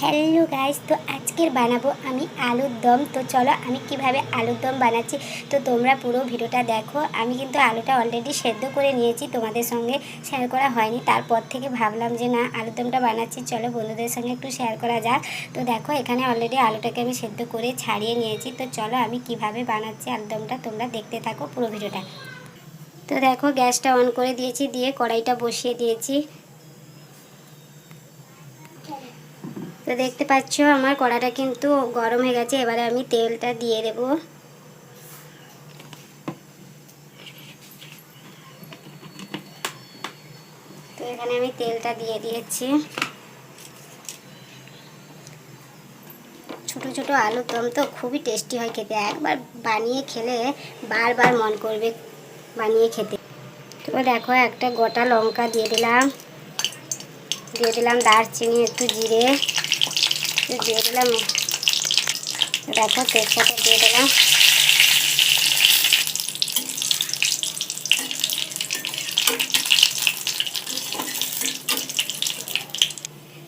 Hello guys, তো আজকের বানাবো আমি আলুর দম। তো চলো আমি কিভাবে আলুর দম বানাচ্ছি তো তোমরা পুরো ভিডিওটা দেখো। আমি কিন্তু আলুটা অলরেডি সেদ্ধ করে নিয়েছি, তোমাদের সঙ্গে শেয়ার করা হয়নি। তারপর থেকে ভাবলাম যে না, আলুর দমটা বানাচ্ছি, চলো বন্ধুদের সঙ্গে একটু শেয়ার করা যাক। তো দেখো এখানে অলরেডি আলুটাকে আমি সেদ্ধ করে ছাড়িয়ে নিয়েছি। তো চলো আমি কিভাবে বানাচ্ছি আলুর দমটা তোমরা দেখতে থাকো পুরো ভিডিওটা। তো দেখো গ্যাসটা অন করে দিয়েছি, দিয়ে কড়াইটা বসিয়ে দিয়েছি। তো দেখতে পাচ্ছ আমার কড়াটা কিন্তু গরম হয়ে গেছে। এবারে আমি তেলটা দিয়ে দেব। তো এখানে আমি তেলটা দিয়ে দিয়েছি। ছোট ছোট আলুর দম তো খুবই টেস্টি হয় খেতে, একবার বানিয়ে খেলে বারবার মন করবে বানিয়ে খেতে। তো দেখো একটা গোটা লঙ্কা দিয়ে দিলাম দারচিনি, একটু জিরে দিয়ে দিলাম। দেখো তেজপাতা দিয়ে দিলাম।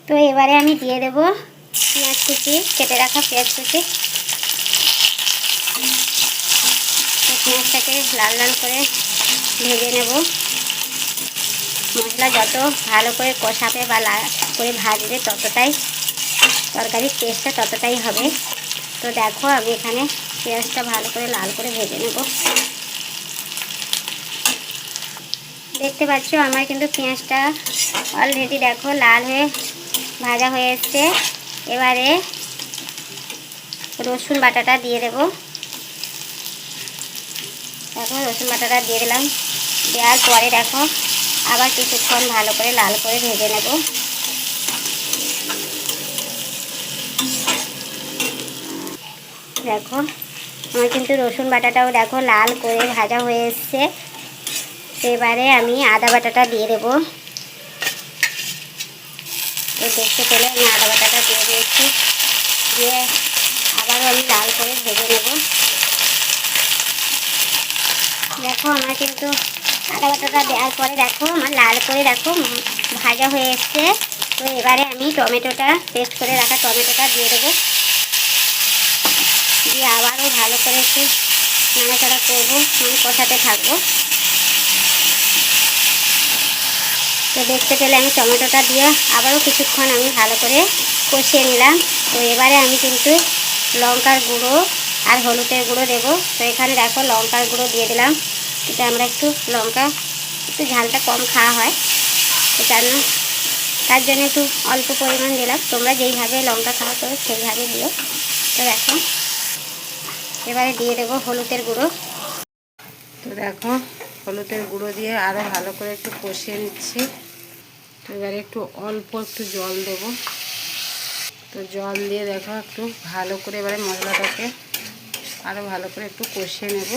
তো এবারে আমি দিয়ে দেব পেঁয়াজ কুচি, কেটে রাখা পেঁয়াজ কুচি। পেঁয়াজটাকে লাল লাল করে ভেজে নেব। মশলা যত ভালো করে কষাবে বা লাল করে ভাজবে ততটাই তরকারির টেস্টটা ততটাই হবে। তো দেখো আমি এখানে পেঁয়াজটা ভালো করে লাল করে ভেজে নেব। দেখতে পাচ্ছ আমার কিন্তু পেঁয়াজটা অলরেডি দেখো লাল হয়ে ভাজা হয়ে এসছে। এবারে রসুন বাটাটা দিয়ে দেব। দেখো রসুন বাটাটা দিয়ে দিলাম। দেওয়ার পরে দেখো আবার কিছুক্ষণ ভালো করে লাল করে ভেজে নেব। দেখো আমার কিন্তু রসুন বাটাটাও দেখো লাল করে ভাজা হয়ে এসছে। এবারে আমি আদা বাটাটা দিয়ে দেব। তো দেখতে পেলে আমি আদা বাটাটা দিয়ে দিয়েছি। দিয়ে আবারও আমি লাল করে ভেজে নেব। দেখো আমার কিন্তু আদা বাটাটা দেওয়ার পরে দেখো আমার লাল করে দেখো ভাজা হয়ে এসছে। তো এবারে আমি টমেটোটা পেস্ট করে রাখা টমেটোটা দিয়ে দেবো। দিয়ে আবারও ভালো করে একটু নাড়াচাড়া করবো, মানে কষাতে থাকবো। তো দেখতে পেলে আমি টমেটোটা দিয়ে আবারও কিছুক্ষণ আমি ভালো করে কষিয়ে নিলাম। তো এবারে আমি কিন্তু লঙ্কার গুঁড়ো আর হলুদের গুঁড়ো দেবো। তো এখানে দেখো লঙ্কার গুঁড়ো দিয়ে দিলাম। এটা আমরা একটু লঙ্কা একটু ঝালটা কম খাওয়া হয়, তো তার জন্য একটু অল্প পরিমাণ দিলাম। তোমরা যেইভাবে লঙ্কা খাওয়া করো সেইভাবে দিও। তো দেখো এবারে দিয়ে দেবো হলুদের গুঁড়ো। তো দেখো হলুদের গুঁড়ো দিয়ে আরও ভালো করে একটু কষিয়ে নিচ্ছি। তো এবারে একটু অল্প একটু জল দেব। তো জল দিয়ে দেখো একটু ভালো করে এবারে মশলাটাকে আরও ভালো করে একটু কষিয়ে নেব।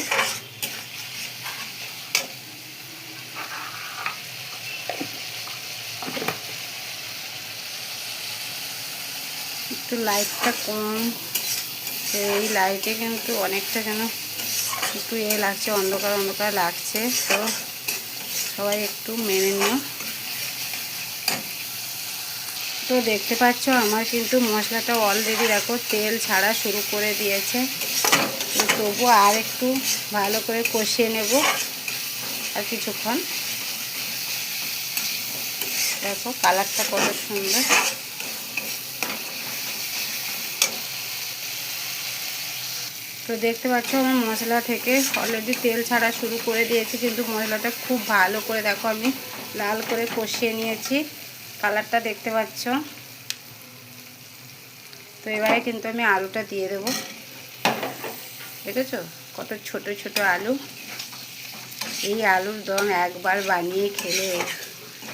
একটু লাইটটা কম, এই লাইটে কিন্তু অনেকটা যেন একটু লাগছে, অন্ধকার অন্ধকার লাগছে। তো সবাই একটু মেনে নিও। তো দেখতে পাচ্ছ আমার কিন্তু মশলাটা অলরেডি দেখো তেল ছাড়া শুরু করে দিয়েছে। তো তবু আর একটু ভালো করে কষিয়ে নেব আর কিছুক্ষণ। দেখো কালারটা কত সুন্দর। তো দেখতে পাচ্ছ আমার মশলা থেকে অলরেডি তেল ছাড়া শুরু করে দিয়েছি, কিন্তু মশলাটা খুব ভালো করে দেখো আমি লাল করে কষিয়ে নিয়েছি। কালারটা দেখতে পাচ্ছ। তো এবারে কিন্তু আমি আলুটা দিয়ে দেবো। দেখেছো কত ছোট ছোট আলু। এই আলুর দম একবার বানিয়ে খেলে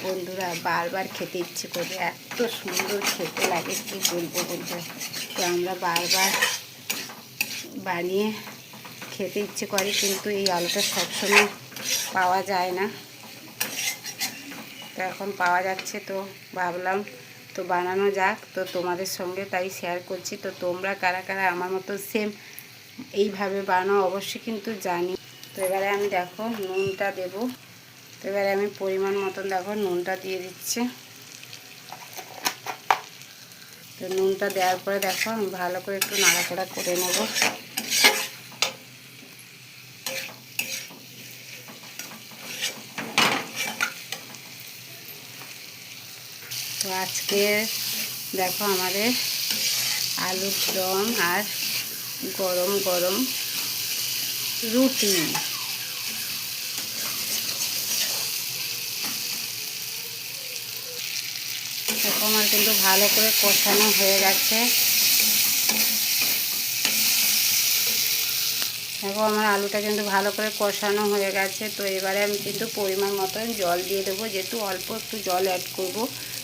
বন্ধুরা বারবার খেতে ইচ্ছে করবে, এত সুন্দর খেতে লাগে কি বলবো বলবো। তো আমরা বারবার বানিয়ে খেতে ইচ্ছে করে, কিন্তু এই আলুটা সবসময় পাওয়া যায় না। তো এখন পাওয়া যাচ্ছে, তো ভাবলাম তো বানানো যাক। তো তোমাদের সঙ্গে তাই শেয়ার করছি। তো তোমরা কারা কারা আমার মতো সেম এইভাবে বানাও অবশ্যই কিন্তু জানি। তো এবারে আমি দেখো নুনটা দেব। তো এবারে আমি পরিমাণ মতন দেখো নুনটা দিয়ে দিচ্ছি। তো তো নুনটা দেওয়ার পরে দেখো আমি ভালো করে একটু নাড়াচাড়া করে নেব। তো আজকে দেখো আমাদের আলুর দম আর গরম গরম রুটি। দেখো আমার কিন্তু ভালো করে কষানো হয়ে গেছে। দেখো আমার আলুটা কিন্তু ভালো করে কষানো হয়ে গেছে। তো এবারে আমি কিন্তু পরিমাণ মতন জল দিয়ে দেবো, যেহেতু অল্প একটু জল অ্যাড করব,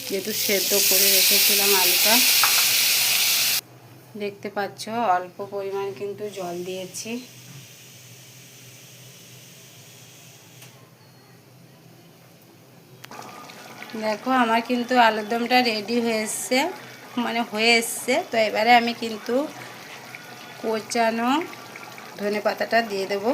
যেহেতু সেদ্ধ করে রেখেছিলাম আলুটা। দেখতে পাচ্ছ অল্প পরিমাণ কিন্তু জল দিয়েছি। দেখো আমার কিন্তু আলুর দমটা রেডি হয়ে এসছে, মানে হয়ে এসছে। তো এবারে আমি কিন্তু কোচানো ধনে পাতাটা দিয়ে দেবো।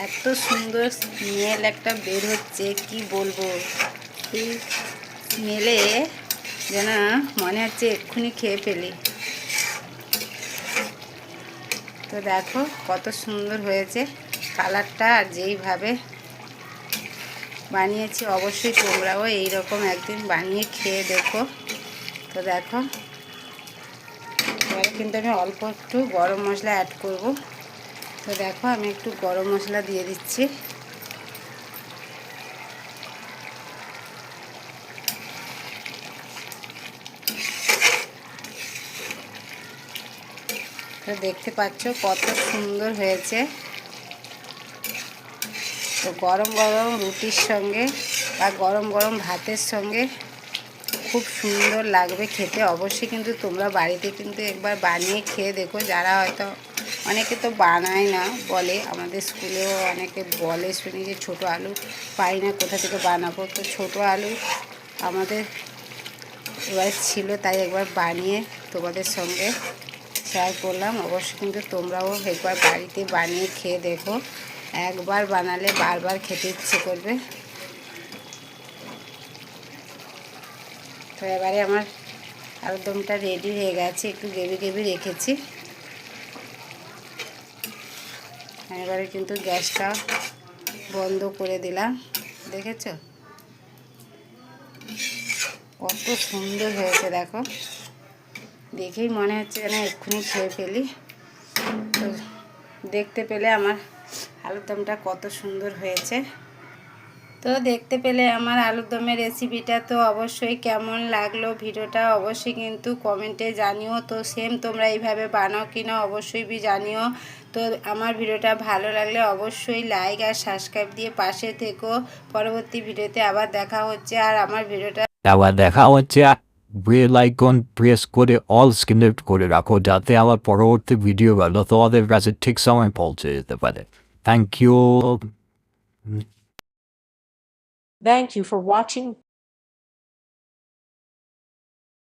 এত সুন্দর স্মেল একটা বের হচ্ছে, কি বলবো। এই স্মেলে যেন মনে হচ্ছে এক্ষুনি খেয়ে ফেলি। তো দেখো কত সুন্দর হয়েছে কালারটা। আর যেইভাবে বানিয়েছি অবশ্যই তোমরাও এইরকম একদিন বানিয়ে খেয়ে দেখো। তো দেখো এবারে কিন্তু আমি অল্প একটু গরম মশলা অ্যাড করব। তো দেখো আমি একটু গরম মশলা দিয়ে দিচ্ছি। তো দেখতে পাচ্ছ কত সুন্দর হয়েছে। তো গরম গরম রুটির সঙ্গে বা গরম গরম ভাতের সঙ্গে খুব সুন্দর লাগবে খেতে। অবশ্যই কিন্তু তোমরা বাড়িতে কিন্তু একবার বানিয়ে খেয়ে দেখো। যারা হয়তো অনেকে তো বানায় না, বলে আমাদের স্কুলেও অনেকে বলে শুনি যে ছোটো আলু পাই না, কোথা থেকে বানাবো। তো ছোটো আলু আমাদের এবার ছিল, তাই একবার বানিয়ে তোমাদের সঙ্গে শেয়ার করলাম। অবশ্যই কিন্তু তোমরাও একবার বাড়িতে বানিয়ে খেয়ে দেখো। একবার বানালে বারবার খেতে ইচ্ছে করবে। তো এবারে আমার আলুর দমটা রেডি হয়ে গেছে, একটু গ্রেভি গ্রেভি রেখেছি। এবারে কিন্তু গ্যাসটা বন্ধ করে দিলাম। দেখেছো কত সুন্দর হয়েছে। দেখো দেখেই মনে হচ্ছে যেন এক্ষুনি খেয়ে ফেলি। তো দেখতে পেলে আমার আলুর দমটা কত সুন্দর হয়েছে। তো দেখতে পেলে আমার আলুর দমের রেসিপিটা। তো অবশ্যই কেমন লাগলো ভিডিওটা অবশ্যই কিন্তু কমেন্টে জানিও। তো সেম তোমরা এইভাবে বানাও কিনা অবশ্যই জানিও। তো আমার ভিডিওটা ভালো লাগলে অবশ্যই লাইক আর সাবস্ক্রাইব দিয়ে পাশে থেকো। পরবর্তী ভিডিওতে আবার দেখা হচ্ছে। আর আমার ভিডিওটা আবার দেখা হচ্ছে। বেল আইকন প্রেস করে অল সিলেক্ট করে রাখো, যাতে আমার পরবর্তী ভিডিওগুলো তোমাদের কাছে ঠিক সময় পৌঁছে যেতে পারে। Thank you. Thank you for watching.